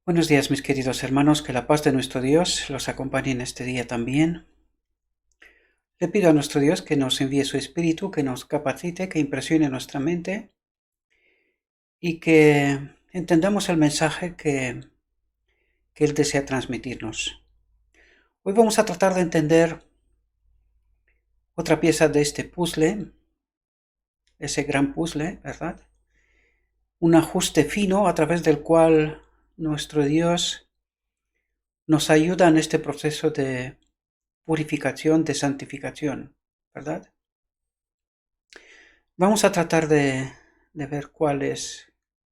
Buenos días, mis queridos hermanos, que la paz de nuestro Dios los acompañe en este día también. Le pido a nuestro Dios que nos envíe su Espíritu, que nos capacite, que impresione nuestra mente y que entendamos el mensaje que Él desea transmitirnos. Hoy vamos a tratar de entender otra pieza de este puzzle, ese gran puzzle, ¿verdad? Un ajuste fino a través del cual nuestro Dios nos ayuda en este proceso de purificación, de santificación, ¿verdad? Vamos a tratar de ver cuál es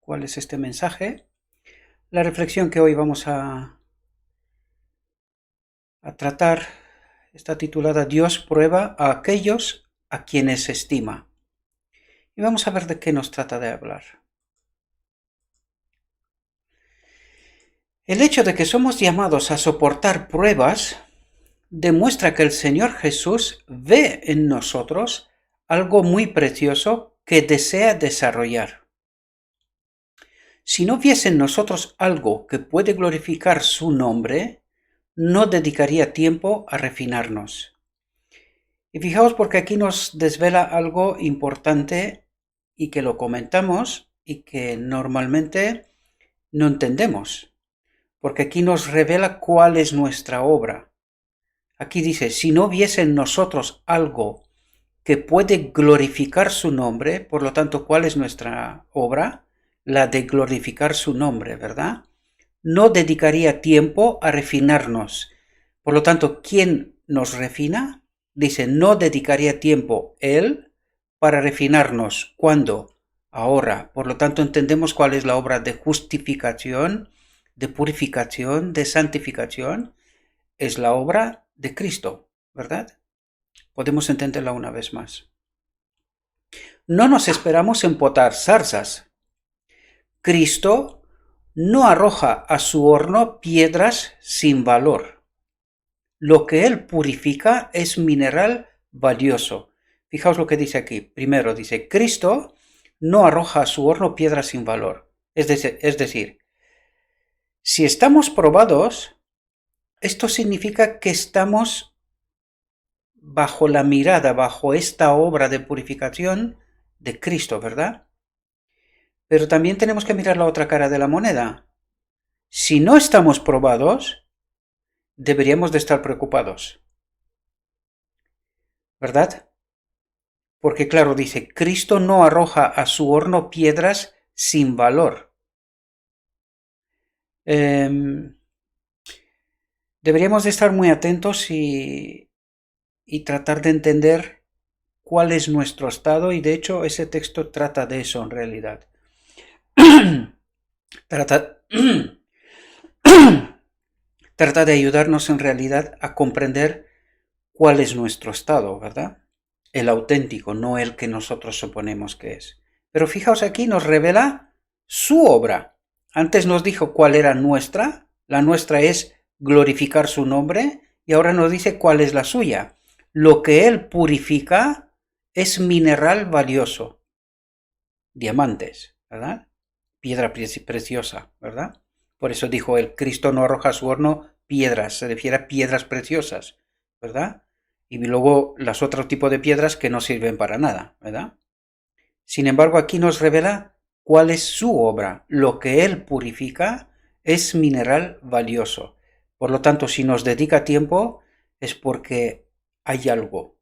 este mensaje. La reflexión que hoy vamos a tratar está titulada Dios prueba a aquellos a quienes estima. Y vamos a ver de qué nos trata de hablar. El hecho de que somos llamados a soportar pruebas demuestra que el Señor Jesús ve en nosotros algo muy precioso que desea desarrollar. Si no viese en nosotros algo que puede glorificar su nombre, no dedicaría tiempo a refinarnos. Y fijaos porque aquí nos desvela algo importante y que lo comentamos y que normalmente no entendemos. Porque aquí nos revela cuál es nuestra obra. Aquí dice, si no viese en nosotros algo que puede glorificar su nombre, por lo tanto, ¿cuál es nuestra obra? La de glorificar su nombre, ¿verdad? No dedicaría tiempo a refinarnos. Por lo tanto, ¿quién nos refina? Dice, no dedicaría tiempo Él para refinarnos. ¿Cuándo? Ahora. Por lo tanto, entendemos cuál es la obra de justificación, de purificación, de santificación. Es la obra de Cristo, ¿verdad? Podemos entenderla una vez más. No nos esperamos empotar zarzas. Cristo no arroja a su horno piedras sin valor. Lo que Él purifica es mineral valioso. Fijaos lo que dice aquí. Primero dice, Cristo no arroja a su horno piedras sin valor. Es decir, si estamos probados, esto significa que estamos bajo la mirada, bajo esta obra de purificación de Cristo, ¿verdad? Pero también tenemos que mirar la otra cara de la moneda. Si no estamos probados, deberíamos de estar preocupados, ¿verdad? Porque claro, dice, Cristo no arroja a su horno piedras sin valor. Deberíamos de estar muy atentos y tratar de entender cuál es nuestro estado, y de hecho ese texto trata de eso en realidad. Trata de ayudarnos en realidad a comprender cuál es nuestro estado, ¿verdad? El auténtico, no el que nosotros suponemos que es. Pero fijaos aquí, nos revela su obra. Antes nos dijo cuál era nuestra, la nuestra es glorificar su nombre, y ahora nos dice cuál es la suya. Lo que Él purifica es mineral valioso. Diamantes, ¿verdad? Piedra preciosa, ¿verdad? Por eso dijo él, Cristo no arroja a su horno piedras, se refiere a piedras preciosas, ¿verdad? Y luego las otros tipos de piedras que no sirven para nada, ¿verdad? Sin embargo, aquí nos revela cuál es su obra. Lo que él purifica es mineral valioso. Por lo tanto, si nos dedica tiempo es porque hay algo,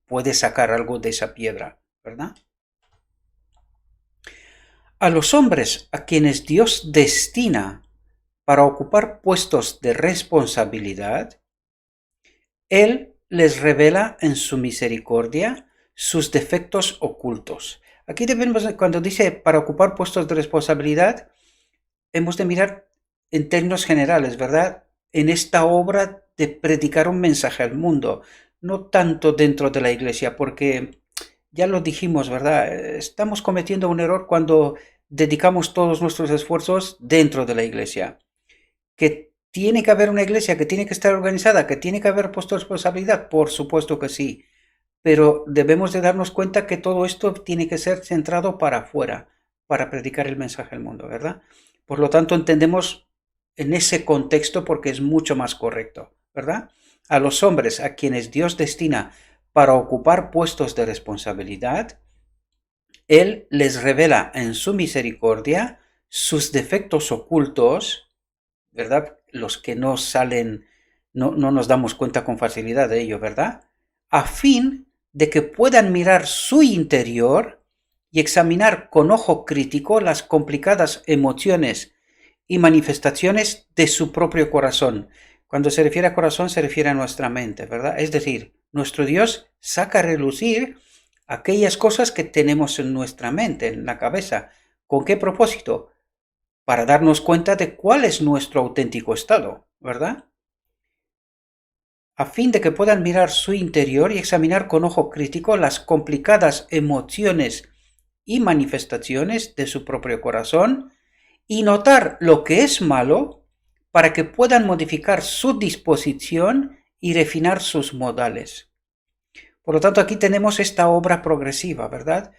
puede sacar algo de esa piedra, ¿verdad? A los hombres a quienes Dios destina para ocupar puestos de responsabilidad, Él les revela en su misericordia sus defectos ocultos. Aquí debemos, cuando dice para ocupar puestos de responsabilidad, hemos de mirar en términos generales, ¿verdad? En esta obra de predicar un mensaje al mundo, no tanto dentro de la iglesia, porque ya lo dijimos, ¿verdad? Estamos cometiendo un error cuando dedicamos todos nuestros esfuerzos dentro de la iglesia. Que tiene que haber una iglesia, que tiene que estar organizada, que tiene que haber puesto responsabilidad, por supuesto que sí. Pero debemos de darnos cuenta que todo esto tiene que ser centrado para afuera, para predicar el mensaje al mundo, ¿verdad? Por lo tanto, entendemos en ese contexto porque es mucho más correcto, ¿verdad? A los hombres a quienes Dios destina para ocupar puestos de responsabilidad, Él les revela en su misericordia sus defectos ocultos, ¿verdad? Los que no salen, no nos damos cuenta con facilidad de ello, ¿verdad? A fin de que puedan mirar su interior y examinar con ojo crítico las complicadas emociones y manifestaciones de su propio corazón. Cuando se refiere a corazón se refiere a nuestra mente, ¿verdad? Es decir, nuestro Dios saca a relucir aquellas cosas que tenemos en nuestra mente, en la cabeza. ¿Con qué propósito? Para darnos cuenta de cuál es nuestro auténtico estado, ¿verdad? A fin de que puedan mirar su interior y examinar con ojo crítico las complicadas emociones y manifestaciones de su propio corazón y notar lo que es malo para que puedan modificar su disposición y refinar sus modales. Por lo tanto, aquí tenemos esta obra progresiva, ¿verdad?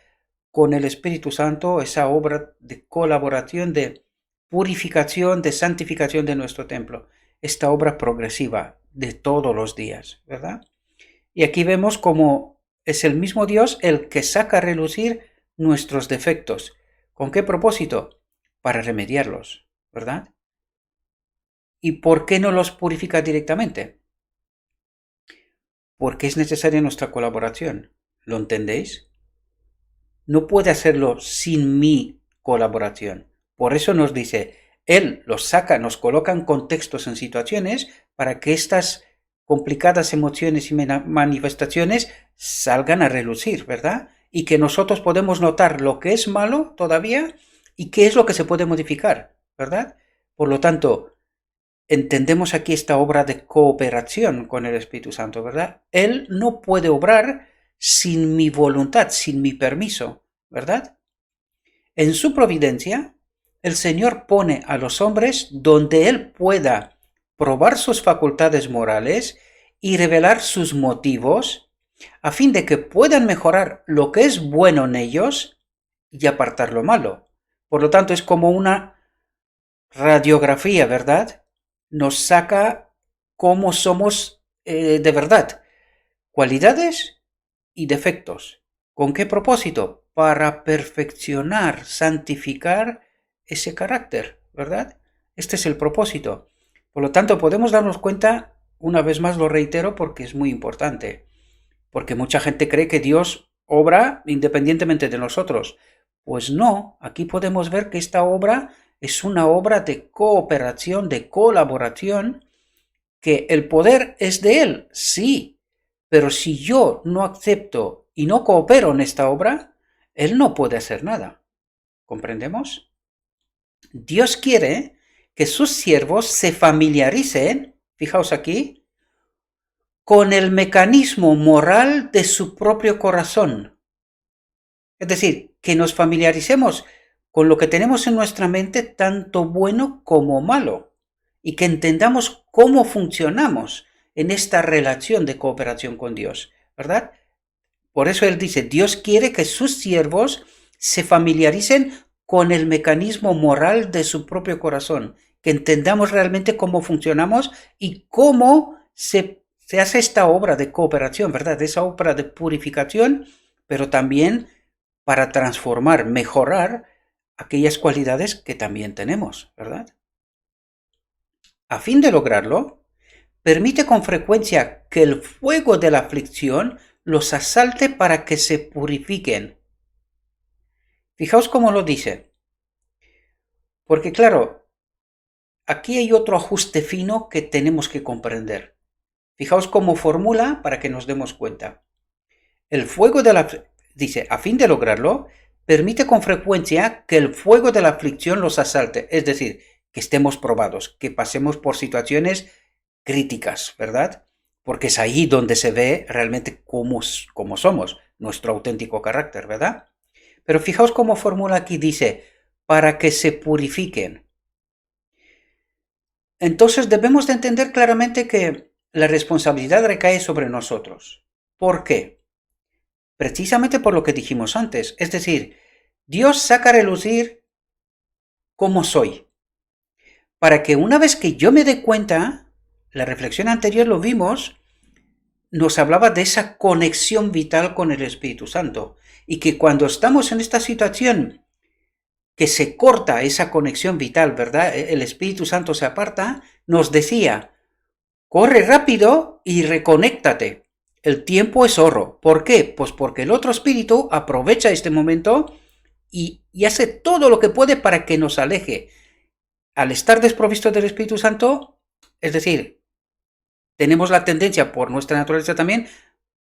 Con el Espíritu Santo, esa obra de colaboración, de purificación, de santificación de nuestro templo. Esta obra progresiva de todos los días, ¿verdad? Y aquí vemos cómo es el mismo Dios el que saca a relucir nuestros defectos. ¿Con qué propósito? Para remediarlos, ¿verdad? ¿Y por qué no los purifica directamente? Porque es necesaria nuestra colaboración. ¿Lo entendéis? No puede hacerlo sin mi colaboración. Por eso nos dice, Él los saca, nos coloca en contextos, en situaciones, para que estas complicadas emociones y manifestaciones salgan a relucir, ¿verdad? Y que nosotros podemos notar lo que es malo todavía y qué es lo que se puede modificar, ¿verdad? Por lo tanto, entendemos aquí esta obra de cooperación con el Espíritu Santo, ¿verdad? Él no puede obrar sin mi voluntad, sin mi permiso, ¿verdad? En su providencia, el Señor pone a los hombres donde Él pueda probar sus facultades morales y revelar sus motivos, a fin de que puedan mejorar lo que es bueno en ellos y apartar lo malo. Por lo tanto, es como una radiografía, ¿verdad? Nos saca cómo somos de verdad, cualidades y defectos. ¿Con qué propósito? Para perfeccionar, santificar ese carácter, ¿verdad? Este es el propósito. Por lo tanto, podemos darnos cuenta, una vez más lo reitero porque es muy importante, porque mucha gente cree que Dios obra independientemente de nosotros. Pues no, aquí podemos ver que esta obra es una obra de cooperación, de colaboración, que el poder es de Él, sí, pero si yo no acepto y no coopero en esta obra, Él no puede hacer nada. ¿Comprendemos? Dios quiere que sus siervos se familiaricen, fijaos aquí, con el mecanismo moral de su propio corazón. Es decir, que nos familiaricemos con lo que tenemos en nuestra mente, tanto bueno como malo, y que entendamos cómo funcionamos en esta relación de cooperación con Dios, ¿verdad? Por eso Él dice, Dios quiere que sus siervos se familiaricen con el mecanismo moral de su propio corazón, que entendamos realmente cómo funcionamos y cómo se hace esta obra de cooperación, ¿verdad? Esa obra de purificación, pero también para transformar, mejorar aquellas cualidades que también tenemos, ¿verdad? A fin de lograrlo, permite con frecuencia que el fuego de la aflicción los asalte para que se purifiquen. Fijaos cómo lo dice. Porque claro, aquí hay otro ajuste fino que tenemos que comprender. Fijaos cómo formula para que nos demos cuenta. El fuego de la... Dice, a fin de lograrlo, permite con frecuencia que el fuego de la aflicción los asalte. Es decir, que estemos probados, que pasemos por situaciones críticas, ¿verdad? Porque es ahí donde se ve realmente cómo somos, nuestro auténtico carácter, ¿verdad? Pero fijaos cómo formula aquí, dice, para que se purifiquen. Entonces debemos de entender claramente que la responsabilidad recae sobre nosotros. ¿Por qué? Precisamente por lo que dijimos antes, es decir, Dios saca a relucir cómo soy, para que una vez que yo me dé cuenta, la reflexión anterior lo vimos, nos hablaba de esa conexión vital con el Espíritu Santo. Y que cuando estamos en esta situación que se corta esa conexión vital, ¿verdad? El Espíritu Santo se aparta, nos decía, corre rápido y reconéctate. El tiempo es oro. ¿Por qué? Pues porque el otro espíritu aprovecha este momento y hace todo lo que puede para que nos aleje. Al estar desprovisto del Espíritu Santo, es decir, tenemos la tendencia por nuestra naturaleza también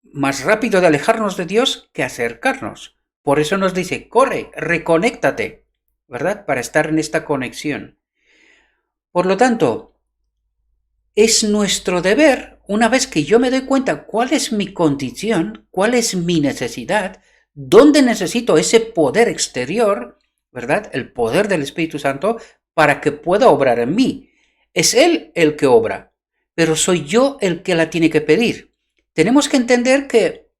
más rápido de alejarnos de Dios que acercarnos. Por eso nos dice, corre, reconéctate, ¿verdad? Para estar en esta conexión. Por lo tanto, es nuestro deber, una vez que yo me doy cuenta cuál es mi condición, cuál es mi necesidad, dónde necesito ese poder exterior, ¿verdad? El poder del Espíritu Santo para que pueda obrar en mí. Es Él el que obra, pero soy yo el que la tiene que pedir. Tenemos que entender que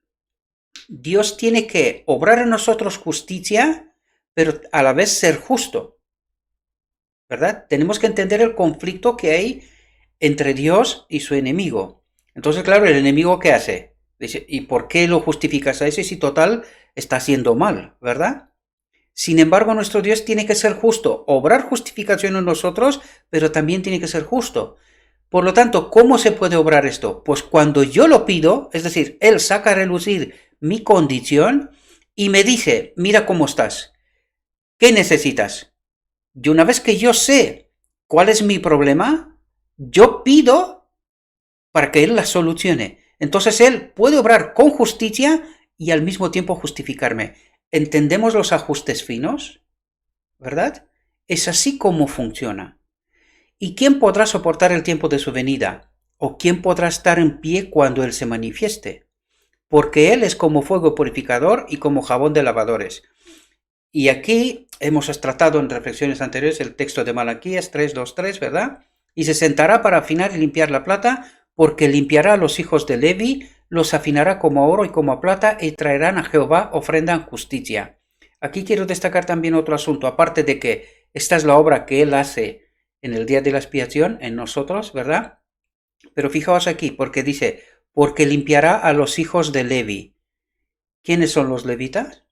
Dios tiene que obrar en nosotros justicia, pero a la vez ser justo, ¿verdad? Tenemos que entender el conflicto que hay entre Dios y su enemigo. Entonces, claro, el enemigo ¿qué hace? Dice, ¿y por qué lo justificas a ese si total está haciendo mal, ¿verdad? Sin embargo, nuestro Dios tiene que ser justo, obrar justificación en nosotros, pero también tiene que ser justo. Por lo tanto, ¿cómo se puede obrar esto? Pues cuando yo lo pido, es decir, Él saca a relucir mi condición y me dice, mira cómo estás, ¿qué necesitas? Y una vez que yo sé cuál es mi problema, yo pido para que Él la solucione. Entonces Él puede obrar con justicia y al mismo tiempo justificarme. ¿Entendemos los ajustes finos? ¿Verdad? Es así como funciona. ¿Y quién podrá soportar el tiempo de su venida? ¿O quién podrá estar en pie cuando Él se manifieste? Porque Él es como fuego purificador y como jabón de lavadores. Y aquí hemos tratado en reflexiones anteriores el texto de Malaquías 3:2-3, ¿verdad? Y se sentará para afinar y limpiar la plata, porque limpiará a los hijos de Levi, los afinará como a oro y como a plata, y traerán a Jehová ofrenda en justicia. Aquí quiero destacar también otro asunto, aparte de que esta es la obra que Él hace en el día de la expiación, en nosotros, ¿verdad? Pero fijaos aquí, porque dice, porque limpiará a los hijos de Levi. ¿Quiénes son los levitas?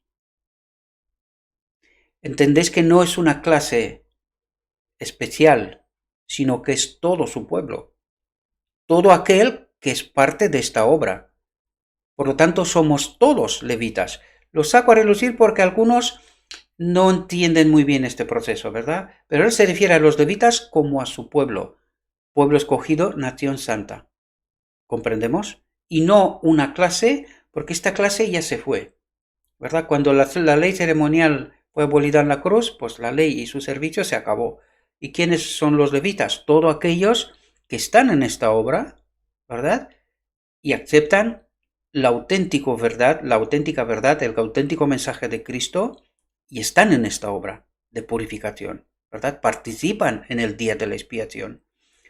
Entendéis que no es una clase especial, sino que es todo su pueblo, todo aquel que es parte de esta obra. Por lo tanto, somos todos levitas. Lo saco a relucir porque algunos no entienden muy bien este proceso, ¿verdad? Pero él se refiere a los levitas como a su pueblo escogido, nación santa. ¿Comprendemos? Y no una clase, porque esta clase ya se fue, ¿verdad? Cuando la ley ceremonial fue abolida en la cruz, pues la ley y su servicio se acabó. ¿Y quiénes son los levitas? Todos aquellos que están en esta obra, ¿verdad? Y aceptan la auténtica verdad, el auténtico mensaje de Cristo y están en esta obra de purificación, ¿verdad? Participan en el día de la expiación.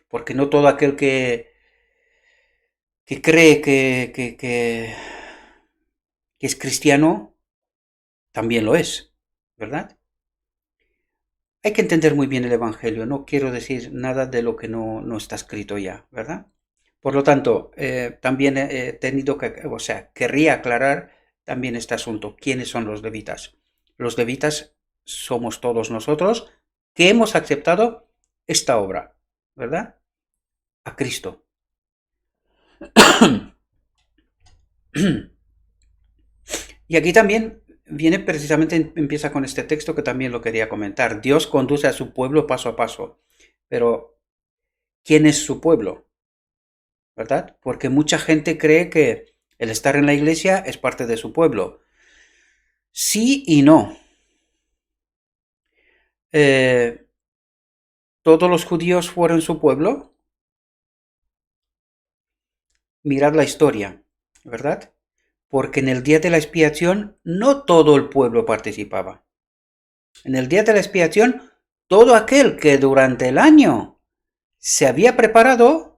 Porque no todo aquel que cree que es cristiano también lo es, ¿verdad? Hay que entender muy bien el Evangelio, no quiero decir nada de lo que no está escrito ya, ¿verdad? Por lo tanto, también he tenido querría aclarar también este asunto. ¿Quiénes son los levitas? Los levitas somos todos nosotros que hemos aceptado esta obra, ¿verdad? A Cristo. Y aquí también viene precisamente, empieza con este texto que también lo quería comentar. Dios conduce a su pueblo paso a paso. Pero, ¿quién es su pueblo? ¿Verdad? Porque mucha gente cree que el estar en la iglesia es parte de su pueblo. Sí y no. ¿Todos los judíos fueron su pueblo? Mirad la historia, ¿verdad? Porque en el día de la expiación no todo el pueblo participaba. En el día de la expiación, todo aquel que durante el año se había preparado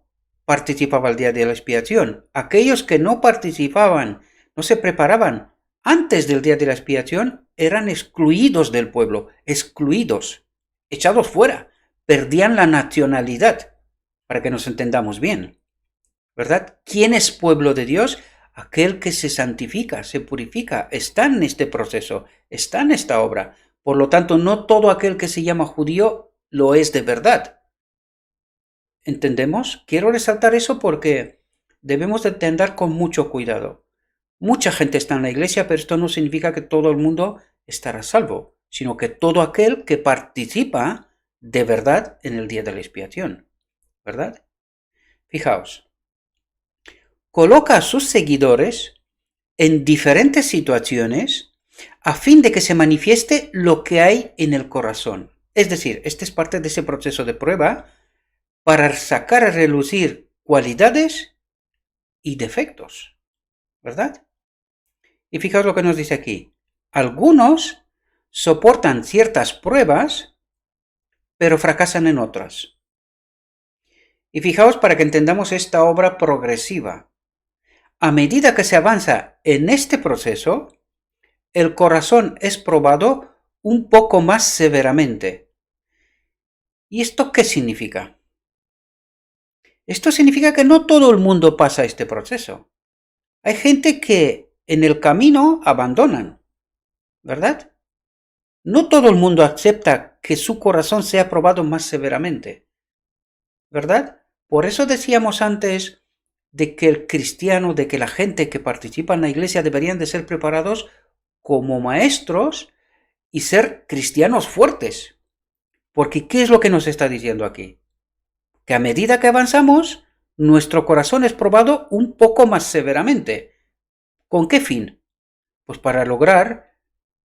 participaba el día de la expiación. Aquellos que no participaban, no se preparaban antes del día de la expiación, eran excluidos del pueblo, excluidos, echados fuera. perdían la nacionalidad, para que nos entendamos bien, ¿verdad? ¿Quién es pueblo de Dios? Aquel que se santifica, se purifica, está en este proceso, está en esta obra. Por lo tanto, no todo aquel que se llama judío lo es de verdad. ¿Entendemos? Quiero resaltar eso porque debemos de andar con mucho cuidado. Mucha gente está en la iglesia, pero esto no significa que todo el mundo estará salvo, sino que todo aquel que participa de verdad en el día de la expiación, ¿verdad? Fijaos, coloca a sus seguidores en diferentes situaciones a fin de que se manifieste lo que hay en el corazón. Es decir, este es parte de ese proceso de prueba para sacar a relucir cualidades y defectos, ¿verdad? Y fijaos lo que nos dice aquí. Algunos soportan ciertas pruebas, pero fracasan en otras. Y fijaos para que entendamos esta obra progresiva. A medida que se avanza en este proceso, el corazón es probado un poco más severamente. ¿Y esto qué significa? Esto significa que no todo el mundo pasa este proceso. Hay gente que en el camino abandonan, ¿verdad? No todo el mundo acepta que su corazón sea probado más severamente, ¿verdad? Por eso decíamos antes de que el cristiano, de que la gente que participa en la iglesia deberían de ser preparados como maestros y ser cristianos fuertes. Porque ¿qué es lo que nos está diciendo aquí? Que a medida que avanzamos, nuestro corazón es probado un poco más severamente. ¿Con qué fin? Pues para lograr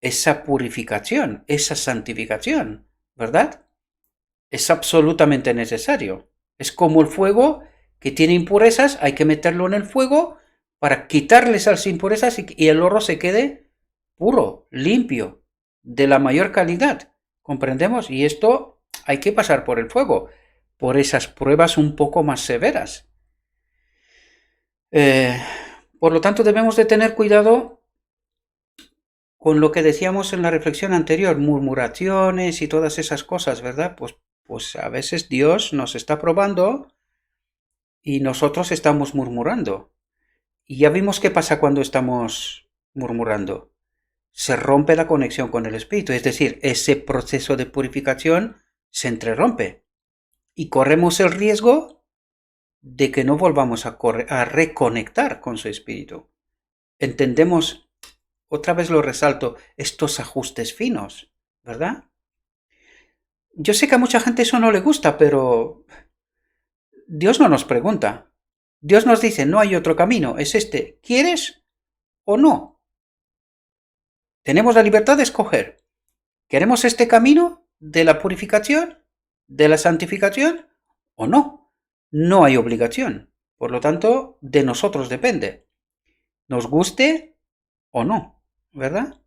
esa purificación, esa santificación, ¿verdad? Es absolutamente necesario. Es como el fuego que tiene impurezas, hay que meterlo en el fuego para quitarle esas impurezas y el oro se quede puro, limpio, de la mayor calidad. ¿Comprendemos? Y esto hay que pasar por el fuego, por esas pruebas un poco más severas. Por lo tanto, debemos de tener cuidado con lo que decíamos en la reflexión anterior, murmuraciones y todas esas cosas, ¿verdad? Pues a veces Dios nos está probando y nosotros estamos murmurando. Y ya vimos qué pasa cuando estamos murmurando. Se rompe la conexión con el Espíritu, es decir, ese proceso de purificación se entrerrompe. Y corremos el riesgo de que no volvamos a reconectar con su Espíritu. Entendemos, otra vez lo resalto, estos ajustes finos, ¿verdad? Yo sé que a mucha gente eso no le gusta, pero Dios no nos pregunta. Dios nos dice, no hay otro camino, es este. ¿Quieres o no? Tenemos la libertad de escoger. ¿Queremos este camino de la purificación, de la santificación o no? No hay obligación. Por lo tanto, de nosotros depende. Nos guste o no, ¿verdad?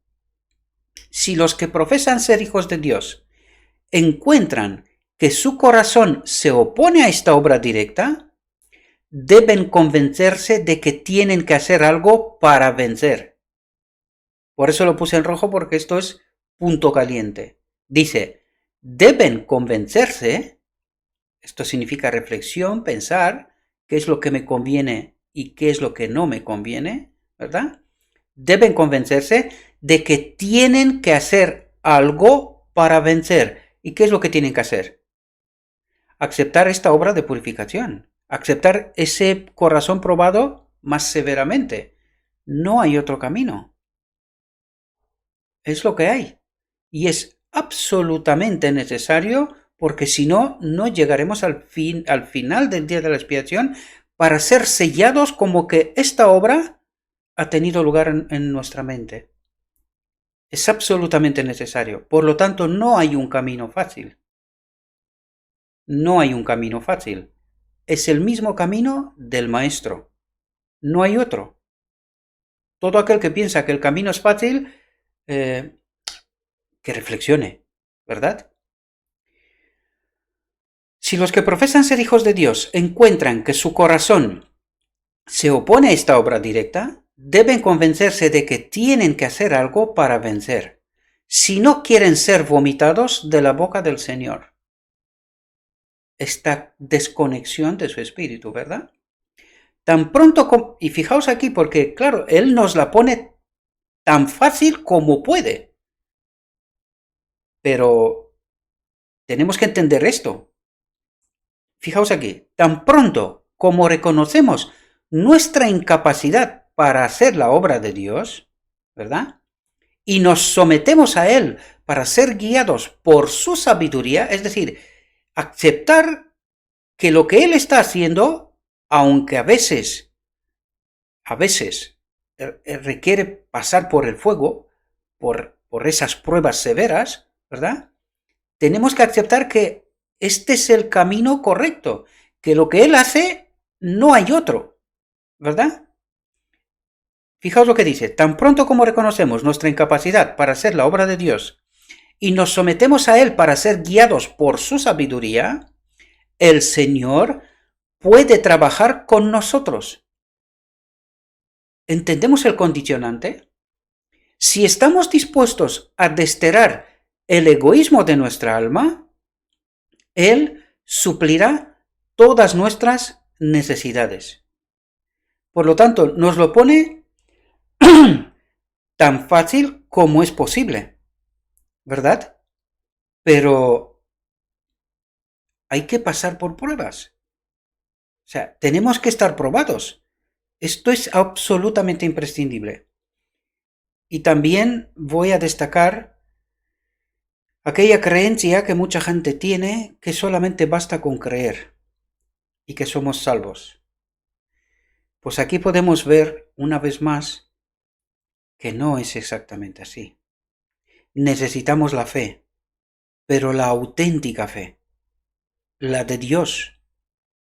Si los que profesan ser hijos de Dios encuentran que su corazón se opone a esta obra directa, deben convencerse de que tienen que hacer algo para vencer. Por eso lo puse en rojo, porque esto es punto caliente. Dice, deben convencerse, esto significa reflexión, pensar, qué es lo que me conviene y qué es lo que no me conviene, ¿verdad? Deben convencerse de que tienen que hacer algo para vencer. ¿Y qué es lo que tienen que hacer? Aceptar esta obra de purificación, aceptar ese corazón probado más severamente. No hay otro camino. Es lo que hay. Y es absolutamente necesario, porque si no, no llegaremos al final del día de la expiación para ser sellados como que esta obra ha tenido lugar en nuestra mente. Es absolutamente necesario. Por lo tanto, no hay un camino fácil. No hay un camino fácil. Es el mismo camino del Maestro. No hay otro. Todo aquel que piensa que el camino es fácil, que reflexione, ¿verdad? Si los que profesan ser hijos de Dios encuentran que su corazón se opone a esta obra directa, deben convencerse de que tienen que hacer algo para vencer, si no quieren ser vomitados de la boca del Señor. esta desconexión de su espíritu, ¿verdad? Tan pronto como... Y fijaos aquí, porque claro, Él nos la pone tan fácil como puede. Pero tenemos que entender esto. Fijaos aquí, tan pronto como reconocemos nuestra incapacidad para hacer la obra de Dios, ¿verdad? Y nos sometemos a Él para ser guiados por su sabiduría, es decir, aceptar que lo que Él está haciendo, aunque a veces requiere pasar por el fuego, por esas pruebas severas, ¿verdad? Tenemos que aceptar que este es el camino correcto, que lo que Él hace no hay otro, ¿verdad? Fijaos lo que dice, tan pronto como reconocemos nuestra incapacidad para hacer la obra de Dios y nos sometemos a Él para ser guiados por su sabiduría, el Señor puede trabajar con nosotros. ¿Entendemos el condicionante? Si estamos dispuestos a desterrar el egoísmo de nuestra alma, Él suplirá todas nuestras necesidades. Por lo tanto, nos lo pone tan fácil como es posible, ¿verdad? Pero hay que pasar por pruebas. O sea, tenemos que estar probados. Esto es absolutamente imprescindible. Y también voy a destacar aquella creencia que mucha gente tiene que solamente basta con creer y que somos salvos. Pues aquí podemos ver una vez más que no es exactamente así. Necesitamos la fe, pero la auténtica fe, la de Dios,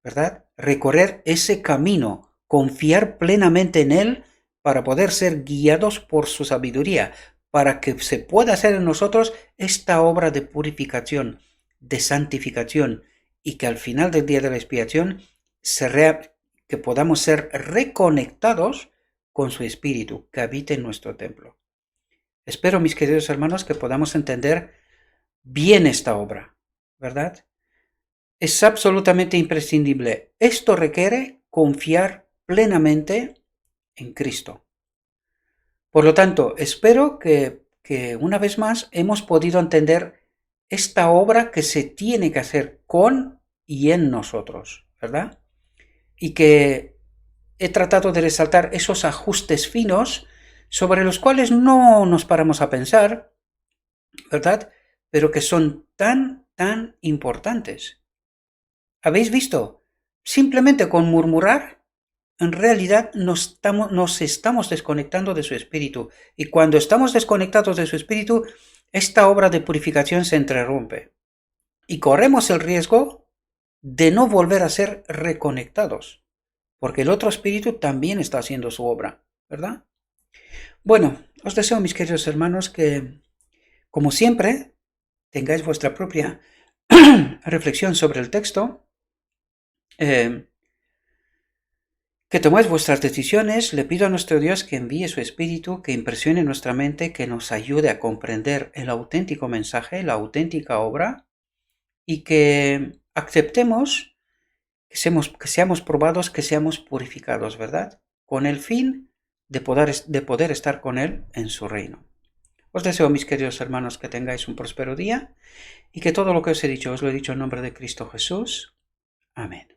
¿verdad? Recorrer ese camino, confiar plenamente en Él para poder ser guiados por su sabiduría, para que se pueda hacer en nosotros esta obra de purificación, de santificación, y que al final del día de la expiación que podamos ser reconectados con su Espíritu que habite en nuestro templo. Espero, mis queridos hermanos, que podamos entender bien esta obra, ¿verdad? Es absolutamente imprescindible. Esto requiere confiar plenamente en Cristo. Por lo tanto, espero que una vez más hemos podido entender esta obra que se tiene que hacer con y en nosotros, ¿verdad? Y que he tratado de resaltar esos ajustes finos sobre los cuales no nos paramos a pensar, ¿verdad? Pero que son tan importantes. ¿Habéis visto? Simplemente con murmurar, en realidad nos estamos desconectando de su espíritu. Y cuando estamos desconectados de su espíritu, esta obra de purificación se interrumpe. Y corremos el riesgo de no volver a ser reconectados. Porque el otro espíritu también está haciendo su obra, ¿verdad? Bueno, os deseo, mis queridos hermanos, que, como siempre, tengáis vuestra propia reflexión sobre el texto, que tomáis vuestras decisiones. Le pido a nuestro Dios que envíe su Espíritu, que impresione nuestra mente, que nos ayude a comprender el auténtico mensaje, la auténtica obra, y que aceptemos que seamos probados, que seamos purificados, ¿verdad? Con el fin de poder estar con Él en su reino. Os deseo, mis queridos hermanos, que tengáis un próspero día y que todo lo que os he dicho os lo he dicho en nombre de Cristo Jesús. Amén.